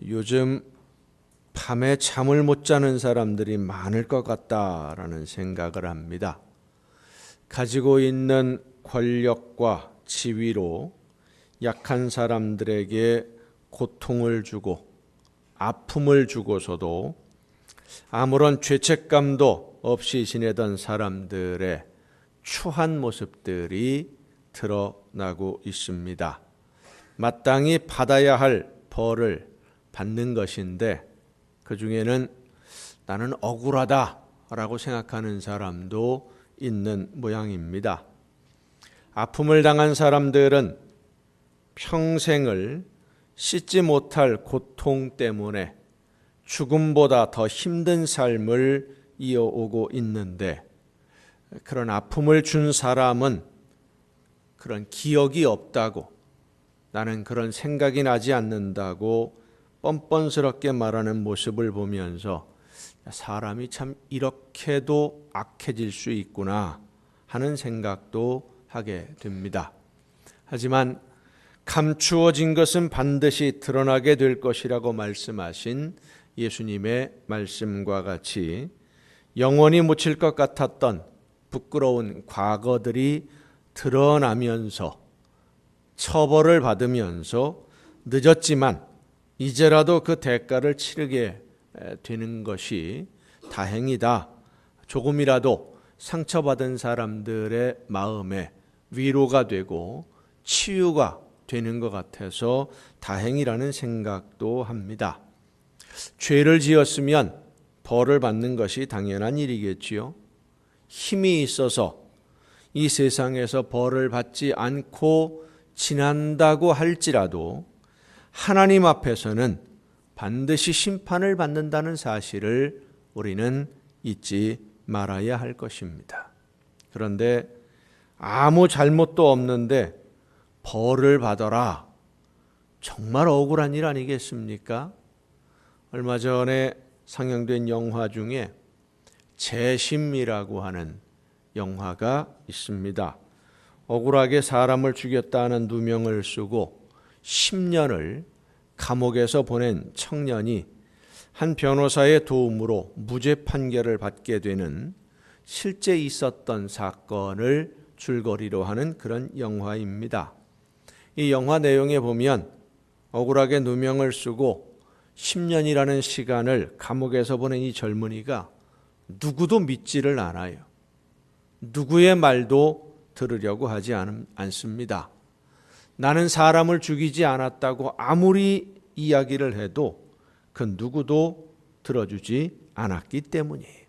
요즘 밤에 잠을 못 자는 사람들이 많을 것 같다라는 생각을 합니다. 가지고 있는 권력과 지위로 약한 사람들에게 고통을 주고 아픔을 주고서도 아무런 죄책감도 없이 지내던 사람들의 추한 모습들이 드러나고 있습니다. 마땅히 받아야 할 벌을 받는 것인데 그 중에는 나는 억울하다라고 생각하는 사람도 있는 모양입니다. 아픔을 당한 사람들은 평생을 씻지 못할 고통 때문에 죽음보다 더 힘든 삶을 이어오고 있는데 그런 아픔을 준 사람은 그런 기억이 없다고, 나는 그런 생각이 나지 않는다고 뻔뻔스럽게 말하는 모습을 보면서 사람이 참 이렇게도 악해질 수 있구나 하는 생각도 하게 됩니다. 하지만 감추어진 것은 반드시 드러나게 될 것이라고 말씀하신 예수님의 말씀과 같이 영원히 묻힐 것 같았던 부끄러운 과거들이 드러나면서 처벌을 받으면서 늦었지만 이제라도 그 대가를 치르게 되는 것이 다행이다. 조금이라도 상처받은 사람들의 마음에 위로가 되고 치유가 되는 것 같아서 다행이라는 생각도 합니다. 죄를 지었으면 벌을 받는 것이 당연한 일이겠지요. 힘이 있어서 이 세상에서 벌을 받지 않고 지난다고 할지라도 하나님 앞에서는 반드시 심판을 받는다는 사실을 우리는 잊지 말아야 할 것입니다. 그런데 아무 잘못도 없는데 벌을 받아라. 정말 억울한 일 아니겠습니까? 얼마 전에 상영된 영화 중에 재심이라고 하는 영화가 있습니다. 억울하게 사람을 죽였다는 누명을 쓰고 10년을 감옥에서 보낸 청년이 한 변호사의 도움으로 무죄 판결을 받게 되는 실제 있었던 사건을 줄거리로 하는 그런 영화입니다. 이 영화 내용에 보면 억울하게 누명을 쓰고 10년이라는 시간을 감옥에서 보낸 이 젊은이가 누구도 믿지를 않아요. 누구의 말도 들으려고 하지 않습니다. 나는 사람을 죽이지 않았다고 아무리 이야기를 해도 그 누구도 들어주지 않았기 때문이에요.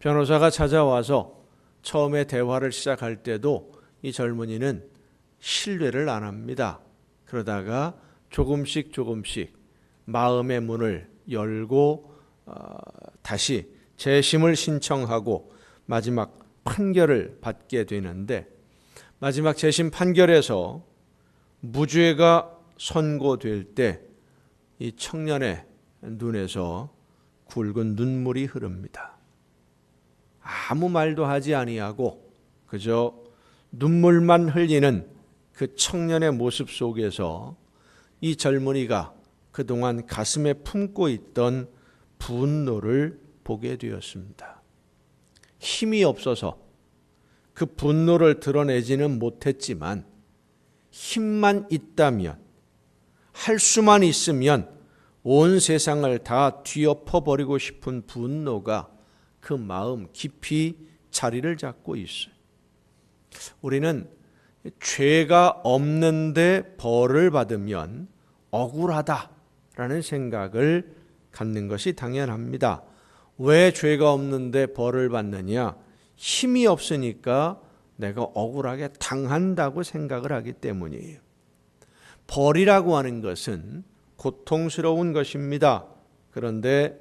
변호사가 찾아와서 처음에 대화를 시작할 때도 이 젊은이는 신뢰를 안 합니다. 그러다가 조금씩 마음의 문을 열고 다시 재심을 신청하고 마지막 판결을 받게 되는데 마지막 재심 판결에서 무죄가 선고될 때 이 청년의 눈에서 굵은 눈물이 흐릅니다. 아무 말도 하지 아니하고 그저 눈물만 흘리는 그 청년의 모습 속에서 이 젊은이가 그동안 가슴에 품고 있던 분노를 보게 되었습니다. 힘이 없어서 그 분노를 드러내지는 못했지만 힘만 있다면, 할 수만 있으면 온 세상을 다 뒤엎어버리고 싶은 분노가 그 마음 깊이 자리를 잡고 있어요. 우리는 죄가 없는데 벌을 받으면 억울하다라는 생각을 갖는 것이 당연합니다. 왜 죄가 없는데 벌을 받느냐? 힘이 없으니까 내가 억울하게 당한다고 생각을 하기 때문이에요. 벌이라고 하는 것은 고통스러운 것입니다. 그런데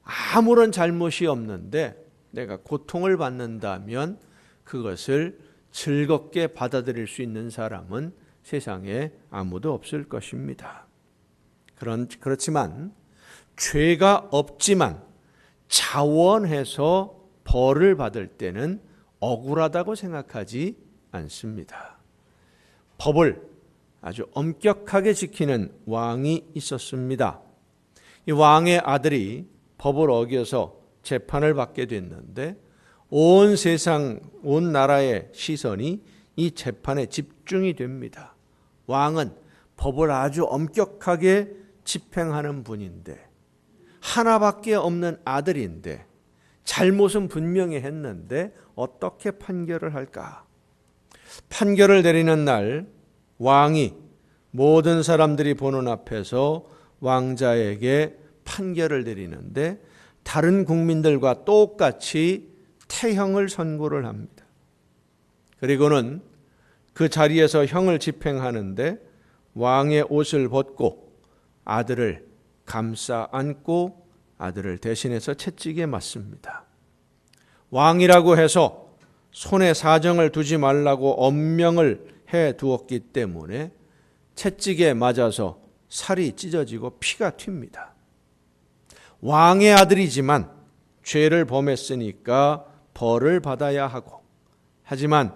아무런 잘못이 없는데 내가 고통을 받는다면 그것을 즐겁게 받아들일 수 있는 사람은 세상에 아무도 없을 것입니다. 그렇지만 죄가 없지만 자원해서 벌을 받을 때는 억울하다고 생각하지 않습니다. 법을 아주 엄격하게 지키는 왕이 있었습니다. 이 왕의 아들이 법을 어겨서 재판을 받게 됐는데 온 세상, 온 나라의 시선이 이 재판에 집중이 됩니다. 왕은 법을 아주 엄격하게 집행하는 분인데 하나밖에 없는 아들인데 잘못은 분명히 했는데 어떻게 판결을 할까? 판결을 내리는 날 왕이 모든 사람들이 보는 앞에서 왕자에게 판결을 내리는데 다른 국민들과 똑같이 태형을 선고를 합니다. 그리고는 그 자리에서 형을 집행하는데 왕의 옷을 벗고 아들을 감싸 안고 아들을 대신해서 채찍에 맞습니다. 왕이라고 해서 손에 사정을 두지 말라고 엄명을 해 두었기 때문에 채찍에 맞아서 살이 찢어지고 피가 튑니다. 왕의 아들이지만 죄를 범했으니까 벌을 받아야 하고, 하지만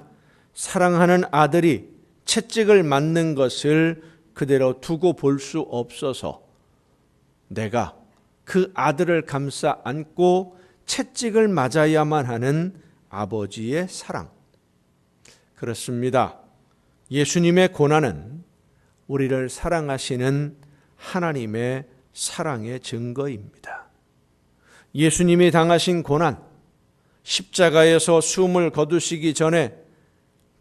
사랑하는 아들이 채찍을 맞는 것을 그대로 두고 볼 수 없어서 내가 그 아들을 감싸 안고 채찍을 맞아야만 하는 아버지의 사랑. 그렇습니다. 예수님의 고난은 우리를 사랑하시는 하나님의 사랑의 증거입니다. 예수님이 당하신 고난, 십자가에서 숨을 거두시기 전에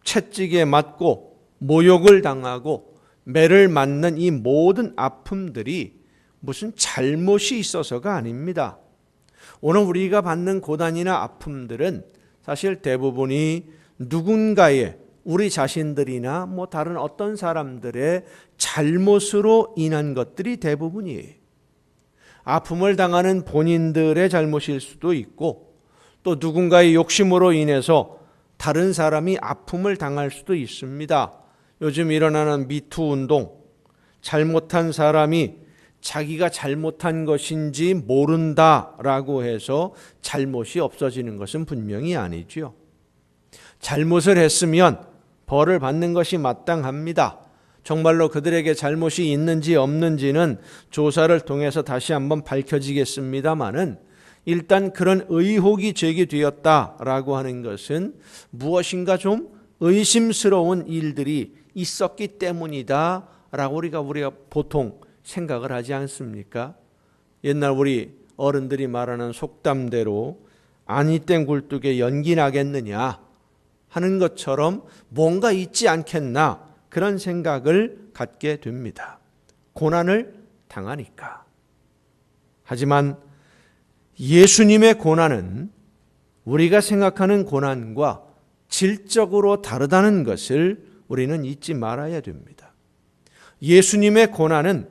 채찍에 맞고 모욕을 당하고 매를 맞는 이 모든 아픔들이 무슨 잘못이 있어서가 아닙니다. 오늘 우리가 받는 고난이나 아픔들은 사실 대부분이 누군가의, 우리 자신들이나 다른 어떤 사람들의 잘못으로 인한 것들이 대부분이에요. 아픔을 당하는 본인들의 잘못일 수도 있고, 또 누군가의 욕심으로 인해서 다른 사람이 아픔을 당할 수도 있습니다. 요즘 일어나는 미투 운동, 잘못한 사람이 자기가 잘못한 것인지 모른다라고 해서 잘못이 없어지는 것은 분명히 아니죠. 잘못을 했으면 벌을 받는 것이 마땅합니다. 정말로 그들에게 잘못이 있는지 없는지는 조사를 통해서 다시 한번 밝혀지겠습니다마는 일단 그런 의혹이 제기되었다라고 하는 것은 무엇인가 좀 의심스러운 일들이 있었기 때문이다라고 우리가 보통 생각을 하지 않습니까? 옛날 우리 어른들이 말하는 속담대로 아니 땡 굴뚝에 연기 나겠느냐 하는 것처럼 뭔가 있지 않겠나 그런 생각을 갖게 됩니다. 고난을 당하니까. 하지만 예수님의 고난은 우리가 생각하는 고난과 질적으로 다르다는 것을 우리는 잊지 말아야 됩니다. 예수님의 고난은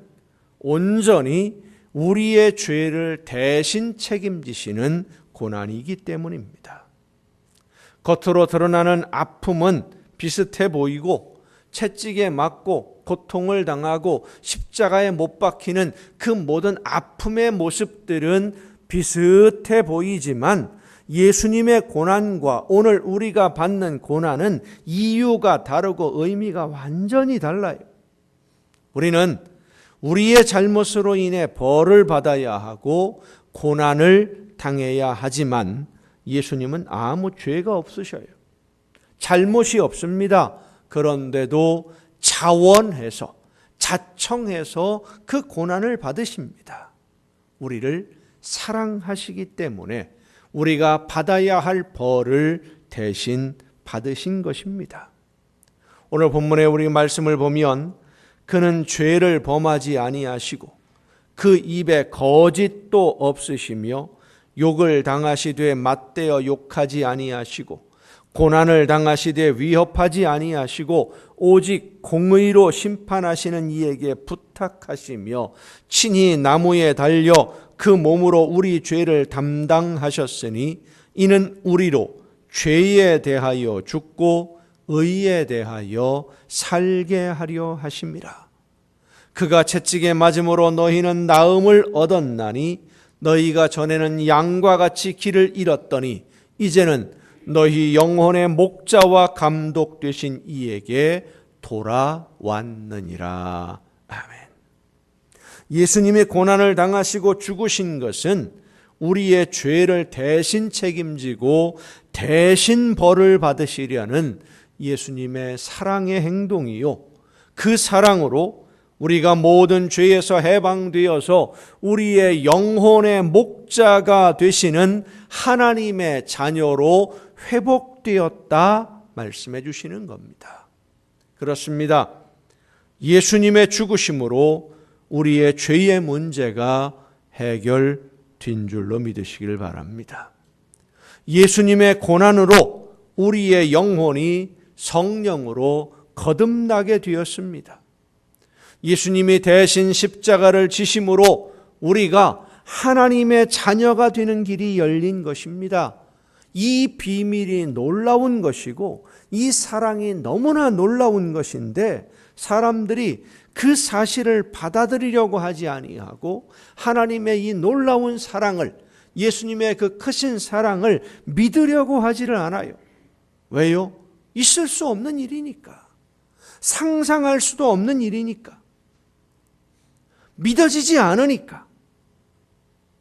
온전히 우리의 죄를 대신 책임지시는 고난이기 때문입니다. 겉으로 드러나는 아픔은 비슷해 보이고 채찍에 맞고 고통을 당하고 십자가에 못 박히는 그 모든 아픔의 모습들은 비슷해 보이지만 예수님의 고난과 오늘 우리가 받는 고난은 이유가 다르고 의미가 완전히 달라요. 우리는 우리의 잘못으로 인해 벌을 받아야 하고 고난을 당해야 하지만 예수님은 아무 죄가 없으셔요. 잘못이 없습니다. 그런데도 자원해서 자청해서 그 고난을 받으십니다. 우리를 사랑하시기 때문에 우리가 받아야 할 벌을 대신 받으신 것입니다. 오늘 본문에 우리 말씀을 보면 그는 죄를 범하지 아니하시고 그 입에 거짓도 없으시며 욕을 당하시되 맞대어 욕하지 아니하시고 고난을 당하시되 위협하지 아니하시고 오직 공의로 심판하시는 이에게 부탁하시며 친히 나무에 달려 그 몸으로 우리 죄를 담당하셨으니 이는 우리로 죄에 대하여 죽고 의에 대하여 살게 하려 하심이라. 그가 채찍에 맞음으로 너희는 나음을 얻었나니 너희가 전에는 양과 같이 길을 잃었더니 이제는 너희 영혼의 목자와 감독 되신 이에게 돌아왔느니라. 아멘. 예수님의 고난을 당하시고 죽으신 것은 우리의 죄를 대신 책임지고 대신 벌을 받으시려는 예수님의 사랑의 행동이요, 그 사랑으로 우리가 모든 죄에서 해방되어서 우리의 영혼의 목자가 되시는 하나님의 자녀로 회복되었다 말씀해 주시는 겁니다. 그렇습니다. 예수님의 죽으심으로 우리의 죄의 문제가 해결된 줄로 믿으시길 바랍니다. 예수님의 고난으로 우리의 영혼이 성령으로 거듭나게 되었습니다. 예수님이 대신 십자가를 지심으로 우리가 하나님의 자녀가 되는 길이 열린 것입니다. 이 비밀이 놀라운 것이고 이 사랑이 너무나 놀라운 것인데 사람들이 그 사실을 받아들이려고 하지 아니하고 하나님의 이 놀라운 사랑을, 예수님의 그 크신 사랑을 믿으려고 하지를 않아요. 왜요? 있을 수 없는 일이니까. 상상할 수도 없는 일이니까. 믿어지지 않으니까.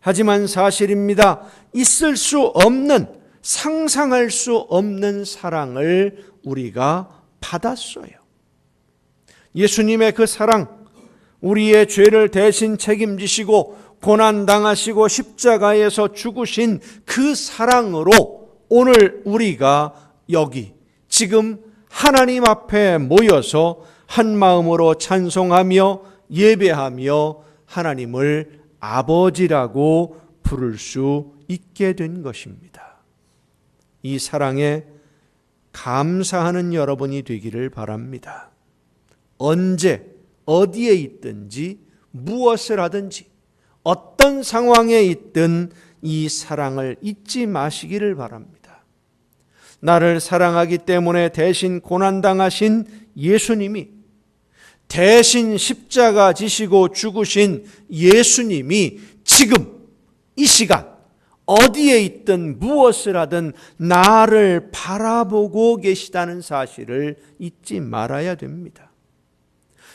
하지만 사실입니다. 있을 수 없는, 상상할 수 없는 사랑을 우리가 받았어요. 예수님의 그 사랑, 우리의 죄를 대신 책임지시고 고난당하시고 십자가에서 죽으신 그 사랑으로 오늘 우리가 여기 지금 하나님 앞에 모여서 한 마음으로 찬송하며 예배하며 하나님을 아버지라고 부를 수 있게 된 것입니다. 이 사랑에 감사하는 여러분이 되기를 바랍니다. 언제 어디에 있든지 무엇을 하든지 어떤 상황에 있든 이 사랑을 잊지 마시기를 바랍니다. 나를 사랑하기 때문에 대신 고난당하신 예수님이, 대신 십자가 지시고 죽으신 예수님이 지금 이 시간 어디에 있든 무엇을 하든 나를 바라보고 계시다는 사실을 잊지 말아야 됩니다.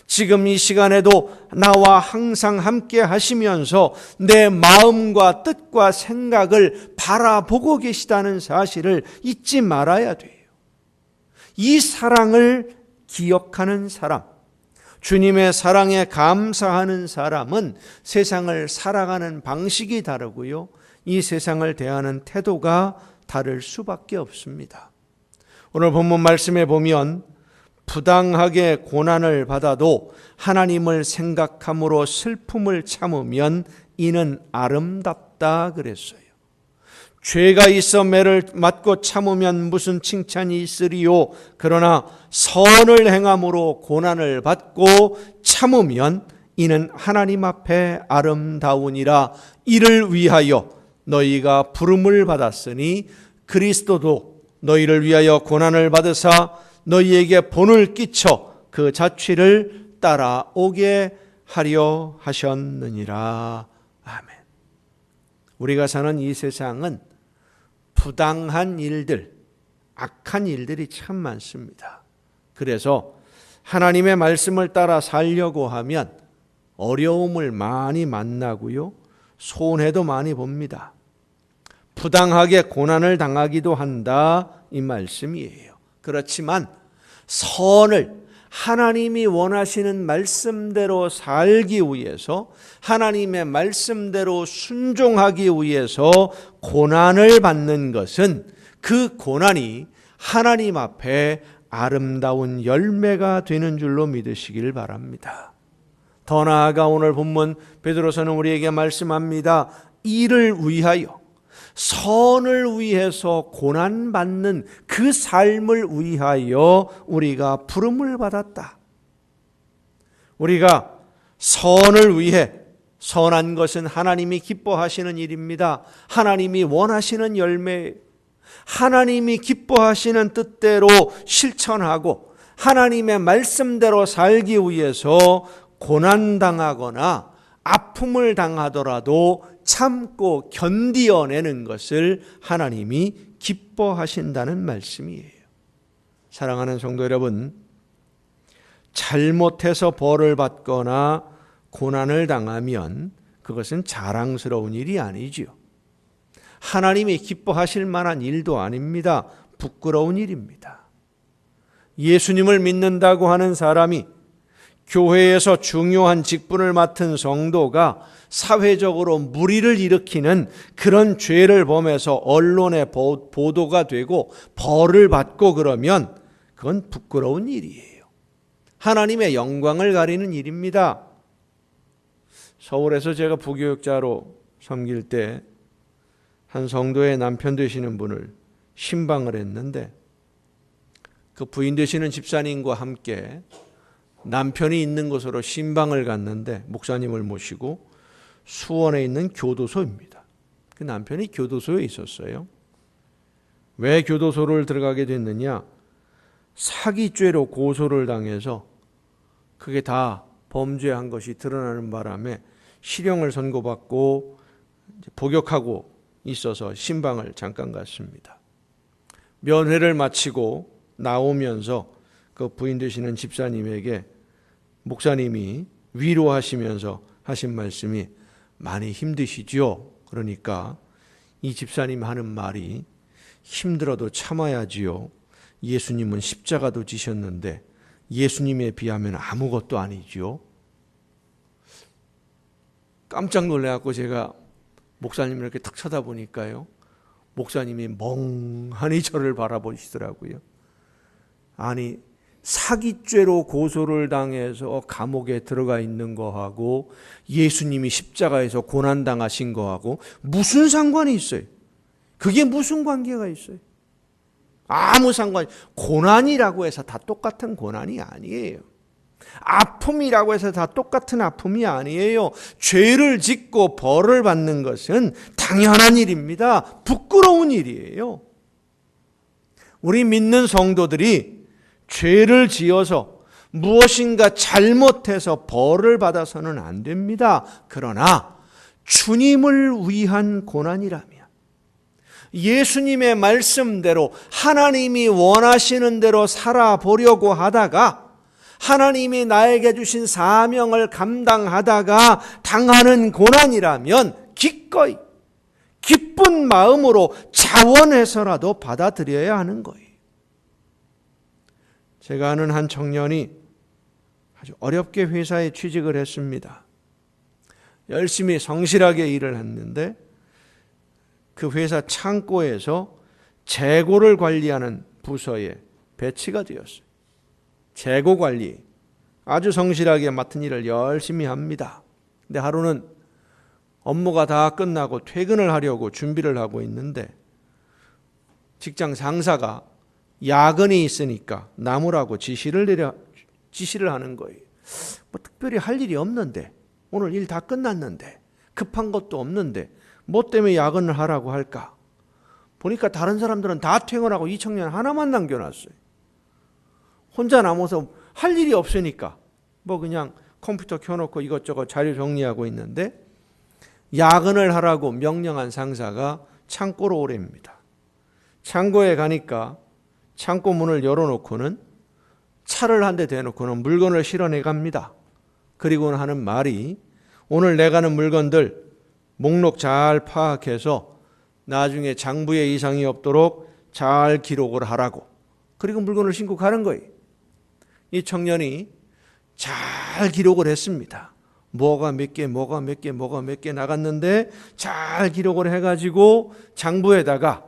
지금 이 시간에도 나와 항상 함께 하시면서 내 마음과 뜻과 생각을 바라보고 계시다는 사실을 잊지 말아야 돼요. 이 사랑을 기억하는 사람, 주님의 사랑에 감사하는 사람은 세상을 살아가는 방식이 다르고요, 이 세상을 대하는 태도가 다를 수밖에 없습니다. 오늘 본문 말씀에 보면 부당하게 고난을 받아도 하나님을 생각함으로 슬픔을 참으면 이는 아름답다 그랬어요. 죄가 있어 매를 맞고 참으면 무슨 칭찬이 있으리요. 그러나 선을 행함으로 고난을 받고 참으면 이는 하나님 앞에 아름다우니라. 이를 위하여 너희가 부름을 받았으니 그리스도도 너희를 위하여 고난을 받으사 너희에게 본을 끼쳐 그 자취를 따라오게 하려 하셨느니라. 아멘. 우리가 사는 이 세상은 부당한 일들, 악한 일들이 참 많습니다. 그래서 하나님의 말씀을 따라 살려고 하면 어려움을 많이 만나고요, 손해도 많이 봅니다. 부당하게 고난을 당하기도 한다, 이 말씀이에요. 그렇지만 선을 하나님이 원하시는 말씀대로 살기 위해서, 하나님의 말씀대로 순종하기 위해서 고난을 받는 것은 그 고난이 하나님 앞에 아름다운 열매가 되는 줄로 믿으시길 바랍니다. 더 나아가 오늘 본문 베드로서는 우리에게 말씀합니다. 이를 위하여, 선을 위해서 고난받는 그 삶을 위하여 우리가 부름을 받았다. 우리가 선을 위해, 선한 것은 하나님이 기뻐하시는 일입니다. 하나님이 원하시는 열매, 하나님이 기뻐하시는 뜻대로 실천하고 하나님의 말씀대로 살기 위해서 고난당하거나 아픔을 당하더라도 참고 견디어내는 것을 하나님이 기뻐하신다는 말씀이에요. 사랑하는 성도 여러분, 잘못해서 벌을 받거나 고난을 당하면 그것은 자랑스러운 일이 아니지요. 하나님이 기뻐하실 만한 일도 아닙니다. 부끄러운 일입니다. 예수님을 믿는다고 하는 사람이 교회에서 중요한 직분을 맡은 성도가 사회적으로 물의를 일으키는 그런 죄를 범해서 언론에 보도가 되고 벌을 받고 그러면 그건 부끄러운 일이에요. 하나님의 영광을 가리는 일입니다. 서울에서 제가 부교육자로 섬길 때 한 성도의 남편 되시는 분을 신방을 했는데 그 부인 되시는 집사님과 함께 남편이 있는 곳으로 신방을 갔는데 목사님을 모시고 수원에 있는 교도소입니다. 그 남편이 교도소에 있었어요. 왜 교도소를 들어가게 됐느냐? 사기죄로 고소를 당해서 그게 다 범죄한 것이 드러나는 바람에 실형을 선고받고 복역하고 있어서 신방을 잠깐 갔습니다. 면회를 마치고 나오면서 그 부인 되시는 집사님에게 목사님이 위로하시면서 하신 말씀이 많이 힘드시지요? 그러니까 이 집사님 하는 말이 힘들어도 참아야지요. 예수님은 십자가도 지셨는데 예수님에 비하면 아무것도 아니지요. 깜짝 놀라갖고 제가 목사님을 이렇게 탁 쳐다보니까요. 목사님이 멍하니 저를 바라보시더라고요. 아니, 사기죄로 고소를 당해서 감옥에 들어가 있는 거하고 예수님이 십자가에서 고난당하신 거하고 무슨 상관이 있어요? 그게 무슨 관계가 있어요? 아무 상관이, 고난이라고 해서 다 똑같은 고난이 아니에요. 아픔이라고 해서 다 똑같은 아픔이 아니에요. 죄를 짓고 벌을 받는 것은 당연한 일입니다. 부끄러운 일이에요. 우리 믿는 성도들이 죄를 지어서 무엇인가 잘못해서 벌을 받아서는 안 됩니다. 그러나 주님을 위한 고난이라면 예수님의 말씀대로 하나님이 원하시는 대로 살아보려고 하다가 하나님이 나에게 주신 사명을 감당하다가 당하는 고난이라면 기꺼이 기쁜 마음으로 자원해서라도 받아들여야 하는 거예요. 제가 아는 한 청년이 아주 어렵게 회사에 취직을 했습니다. 열심히 성실하게 일을 했는데 그 회사 창고에서 재고를 관리하는 부서에 배치가 되었어요. 재고 관리, 아주 성실하게 맡은 일을 열심히 합니다. 근데 하루는 업무가 다 끝나고 퇴근을 하려고 준비를 하고 있는데 직장 상사가 야근이 있으니까 남으라고 지시를 하는 거예요. 뭐 특별히 할 일이 없는데, 오늘 일 다 끝났는데, 급한 것도 없는데 뭐 때문에 야근을 하라고 할까? 보니까 다른 사람들은 다 퇴근하고 이 청년 하나만 남겨놨어요. 혼자 남아서 할 일이 없으니까 뭐 그냥 컴퓨터 켜놓고 이것저것 자료 정리하고 있는데 야근을 하라고 명령한 상사가 창고로 오랍니다. 창고에 가니까 창고 문을 열어놓고는 차를 한 대 대놓고는 물건을 실어내 갑니다. 그리고는 하는 말이 오늘 내가는 물건들 목록 잘 파악해서 나중에 장부에 이상이 없도록 잘 기록을 하라고. 그리고 물건을 싣고 가는 거예요. 이 청년이 잘 기록을 했습니다. 뭐가 몇 개 나갔는데 잘 기록을 해가지고 장부에다가,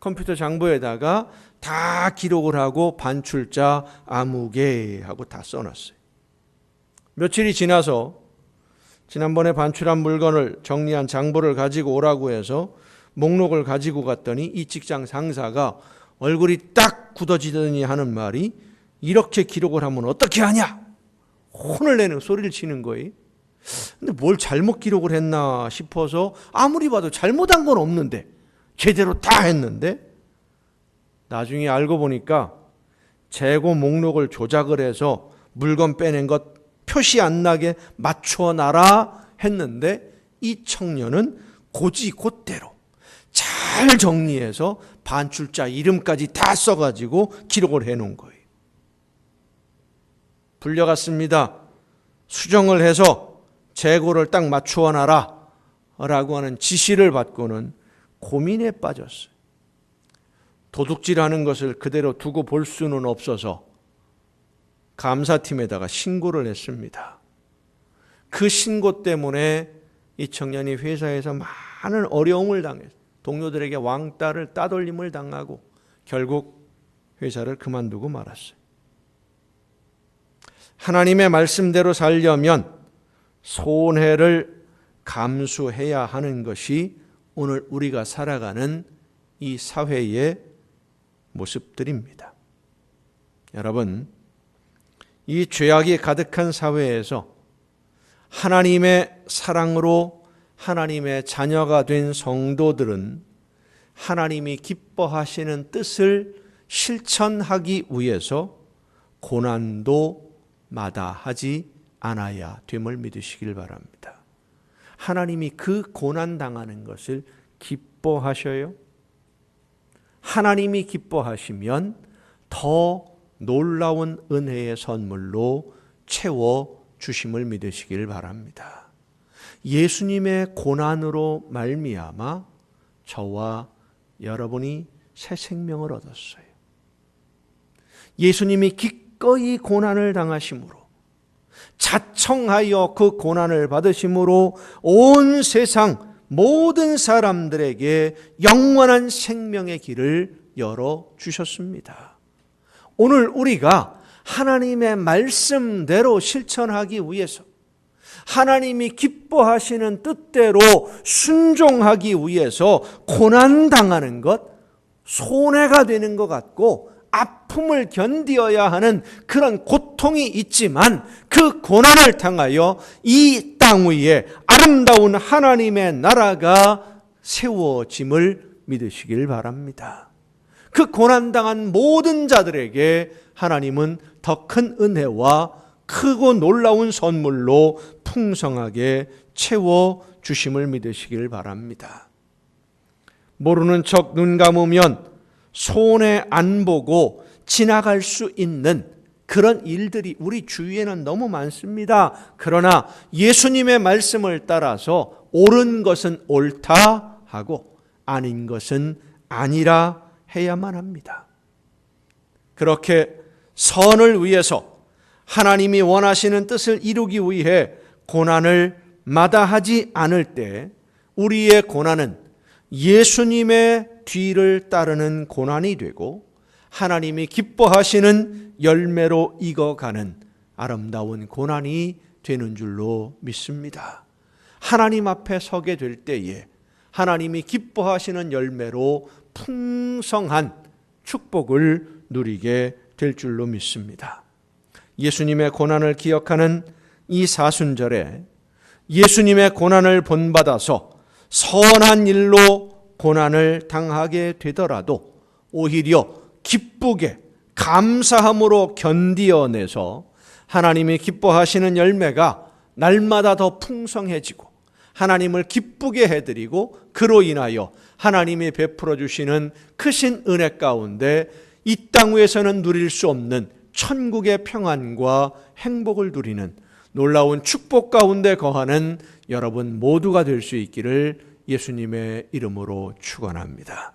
컴퓨터 장부에다가 다 기록을 하고 반출자 아무개 하고 다 써놨어요. 며칠이 지나서 지난번에 반출한 물건을 정리한 장부를 가지고 오라고 해서 목록을 가지고 갔더니 이 직장 상사가 얼굴이 딱 굳어지더니 하는 말이 이렇게 기록을 하면 어떻게 하냐? 혼을 내는 소리를 치는 거예요. 근데 뭘 잘못 기록을 했나 싶어서 아무리 봐도 잘못한 건 없는데 제대로 다 했는데 나중에 알고 보니까 재고 목록을 조작을 해서 물건 빼낸 것 표시 안 나게 맞춰놔라 했는데 이 청년은 곧대로 잘 정리해서 반출자 이름까지 다 써가지고 기록을 해놓은 거예요. 불려갔습니다. 수정을 해서 재고를 딱 맞추어 놔라 라고 하는 지시를 받고는 고민에 빠졌어요. 도둑질하는 것을 그대로 두고 볼 수는 없어서 감사팀에다가 신고를 했습니다. 그 신고 때문에 이 청년이 회사에서 많은 어려움을 당해서 동료들에게 왕따를 따돌림을 당하고 결국 회사를 그만두고 말았어요. 하나님의 말씀대로 살려면 손해를 감수해야 하는 것이 오늘 우리가 살아가는 이 사회의 모습들입니다. 여러분, 이 죄악이 가득한 사회에서 하나님의 사랑으로 하나님의 자녀가 된 성도들은 하나님이 기뻐하시는 뜻을 실천하기 위해서 고난도 마다하지 않아야 됨을 믿으시길 바랍니다. 하나님이 그 고난 당하는 것을 기뻐하셔요. 하나님이 기뻐하시면 더 놀라운 은혜의 선물로 채워 주심을 믿으시길 바랍니다. 예수님의 고난으로 말미암아 저와 여러분이 새 생명을 얻었어요. 예수님이 기꺼이 고난을 당하심으로 자청하여 그 고난을 받으심으로 온 세상 모든 사람들에게 영원한 생명의 길을 열어주셨습니다. 오늘 우리가 하나님의 말씀대로 실천하기 위해서 하나님이 기뻐하시는 뜻대로 순종하기 위해서 고난당하는 것, 손해가 되는 것 같고 아픔을 견디어야 하는 그런 고통이 있지만 그 고난을 당하여 이 땅 위에 아름다운 하나님의 나라가 세워짐을 믿으시길 바랍니다. 그 고난당한 모든 자들에게 하나님은 더 큰 은혜와 크고 놀라운 선물로 풍성하게 채워주심을 믿으시길 바랍니다. 모르는 척 눈 감으면 손해 안 보고 지나갈 수 있는 그런 일들이 우리 주위에는 너무 많습니다. 그러나 예수님의 말씀을 따라서 옳은 것은 옳다 하고 아닌 것은 아니라 해야만 합니다. 그렇게 선을 위해서 하나님이 원하시는 뜻을 이루기 위해 고난을 마다하지 않을 때 우리의 고난은 예수님의 뒤를 따르는 고난이 되고 하나님이 기뻐하시는 열매로 익어가는 아름다운 고난이 되는 줄로 믿습니다. 하나님 앞에 서게 될 때에 하나님이 기뻐하시는 열매로 풍성한 축복을 누리게 될 줄로 믿습니다. 예수님의 고난을 기억하는 이 사순절에 예수님의 고난을 본받아서 선한 일로 고난을 당하게 되더라도 오히려 기쁘게 감사함으로 견디어내서 하나님이 기뻐하시는 열매가 날마다 더 풍성해지고 하나님을 기쁘게 해드리고 그로 인하여 하나님이 베풀어 주시는 크신 은혜 가운데 이 땅 위에서는 누릴 수 없는 천국의 평안과 행복을 누리는 놀라운 축복 가운데 거하는 여러분 모두가 될 수 있기를 예수님의 이름으로 축원합니다.